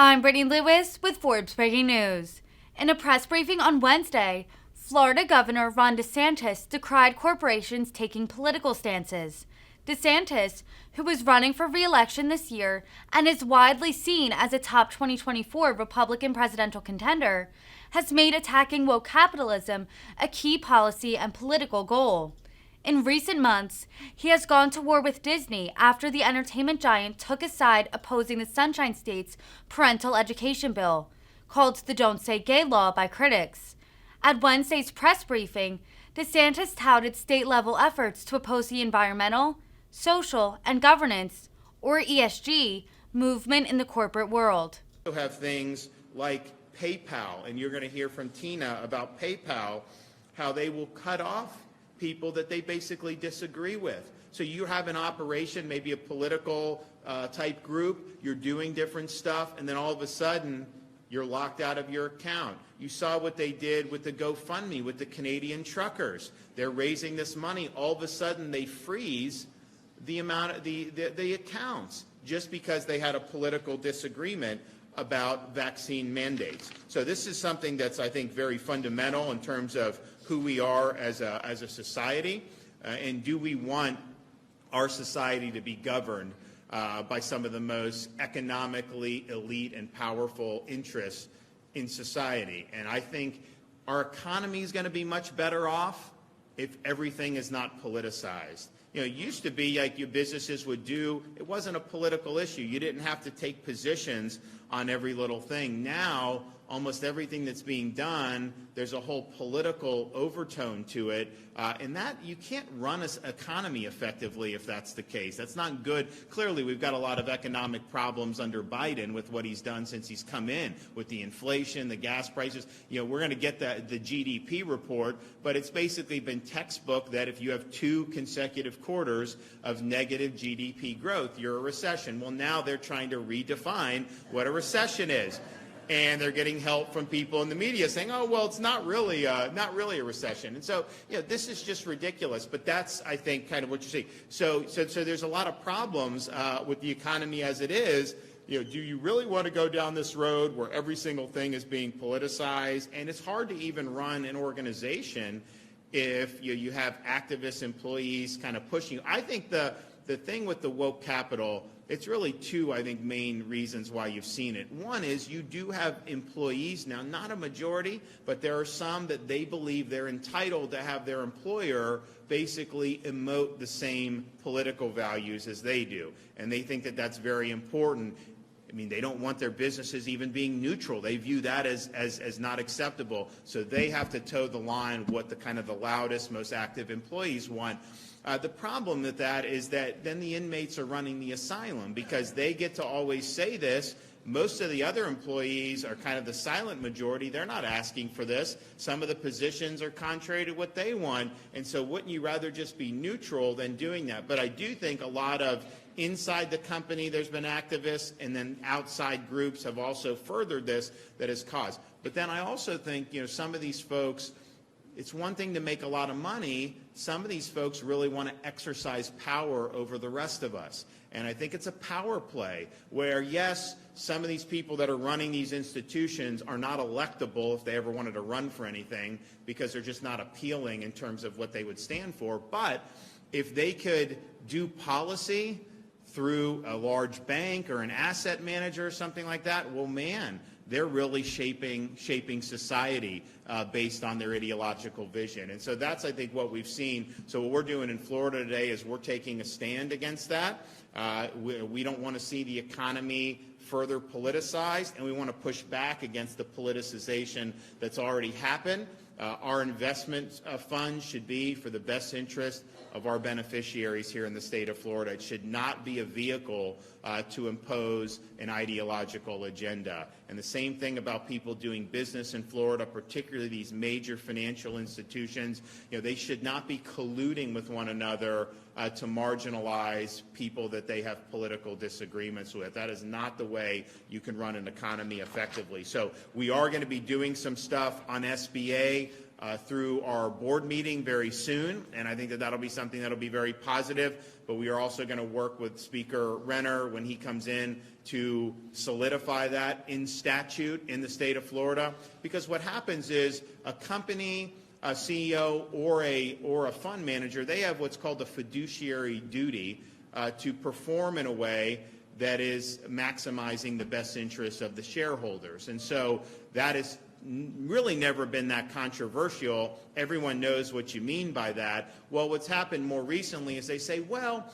I'm Brittany Lewis with Forbes Breaking News. In a press briefing on Wednesday, Florida Governor Ron DeSantis decried corporations taking political stances. DeSantis, who is running for re-election this year and is widely seen as a top 2024 Republican presidential contender, has made attacking woke capitalism a key policy and political goal. In recent months, he has gone to war with Disney after the entertainment giant took a side opposing the Sunshine State's parental education bill, called the Don't Say Gay law by critics. At Wednesday's press briefing, DeSantis touted state-level efforts to oppose the environmental, social, and governance, or ESG, movement in the corporate world. We have things like PayPal, and you're going to hear from Tina about PayPal, how they will cut off people that they basically disagree with. So you have an operation, maybe a political type group, you're doing different stuff, and then all of a sudden you're locked out of your account. You saw what they did with the GoFundMe, with the Canadian truckers. They're raising this money. All of a sudden they freeze the amount of the accounts just because they had a political disagreement about vaccine mandates. So this is something that's, I think, very fundamental in terms of who we are as a society, and do we want our society to be governed by some of the most economically elite and powerful interests in society. And I think our economy is going to be much better off if everything is not politicized. You know, it used to be like your businesses would do, it wasn't a political issue. You didn't have to take positions on every little thing. Now, almost everything that's being done, there's a whole political overtone to it, and that you can't run an economy effectively if that's the case. That's not good. Clearly, we've got a lot of economic problems under Biden with what he's done since he's come in, with the inflation, the gas prices. You know, we're going to get the GDP report, but it's basically been textbook that if you have 2 consecutive quarters of negative GDP growth, you're a recession. Well, now they're trying to redefine what a recession is. And they're getting help from people in the media saying, oh, well, it's not really a recession. And so, you know, this is just ridiculous. But that's, I think, kind of what you see. So there's a lot of problems with the economy as it is. You know, do you really want to go down this road where every single thing is being politicized? And it's hard to even run an organization if you have activist employees kind of pushing you. I think the thing with the woke capital, it's really 2, I think, main reasons why you've seen it. One is you do have employees now, not a majority, but there are some that they believe they're entitled to have their employer basically emote the same political values as they do. And they think that that's very important. I mean, they don't want their businesses even being neutral. They view that as not acceptable. So they have to toe the line what the kind of the loudest, most active employees want. The problem with that is that then the inmates are running the asylum because they get to always say this. Most of the other employees are kind of the silent majority. They're not asking for this. Some of the positions are contrary to what they want. And so wouldn't you rather just be neutral than doing that? But I do think a lot of inside the company there's been activists, and then outside groups have also furthered this that has caused. But then I also think, you know, some of these folks, it's one thing to make a lot of money. Some of these folks really want to exercise power over the rest of us. And I think it's a power play where, yes, some of these people that are running these institutions are not electable if they ever wanted to run for anything because they're just not appealing in terms of what they would stand for. But if they could do policy through a large bank or an asset manager or something like that, well, man, they're really shaping society based on their ideological vision. And so that's, I think, what we've seen. So what we're doing in Florida today is we're taking a stand against that. We don't want to see the economy further politicized, and we want to push back against the politicization that's already happened. Our investment funds should be for the best interest of our beneficiaries here in the state of Florida. It should not be a vehicle to impose an ideological agenda. And the same thing about people doing business in Florida, particularly these major financial institutions. You know, they should not be colluding with one another to marginalize people that they have political disagreements with. That is not the way you can run an economy effectively. So we are going to be doing some stuff on SBA. through our board meeting very soon, and I think that that'll be something that'll be very positive. But we are also going to work with Speaker Renner when he comes in to solidify that in statute in the state of Florida. Because what happens is a company, a CEO, or a fund manager, they have what's called a fiduciary duty to perform in a way that is maximizing the best interests of the shareholders. And so that is really never been that controversial. Everyone knows what you mean by that. Well, what's happened more recently is they say, well,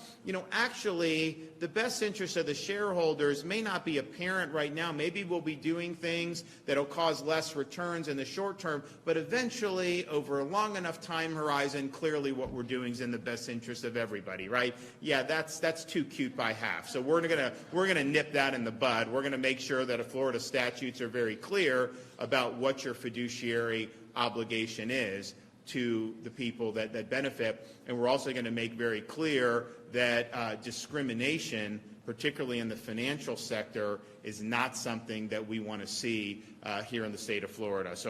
actually, the best interest of the shareholders may not be apparent right now. Maybe we'll be doing things that'll cause less returns in the short term, but eventually, over a long enough time horizon, clearly what we're doing is in the best interest of everybody, right? Yeah, that's too cute by half. So we're gonna nip that in the bud. We're gonna make sure that Florida statutes are very clear about what your fiduciary obligation is to the people that benefit. And we're also going to make very clear that discrimination, particularly in the financial sector, is not something that we want to see here in the state of Florida. So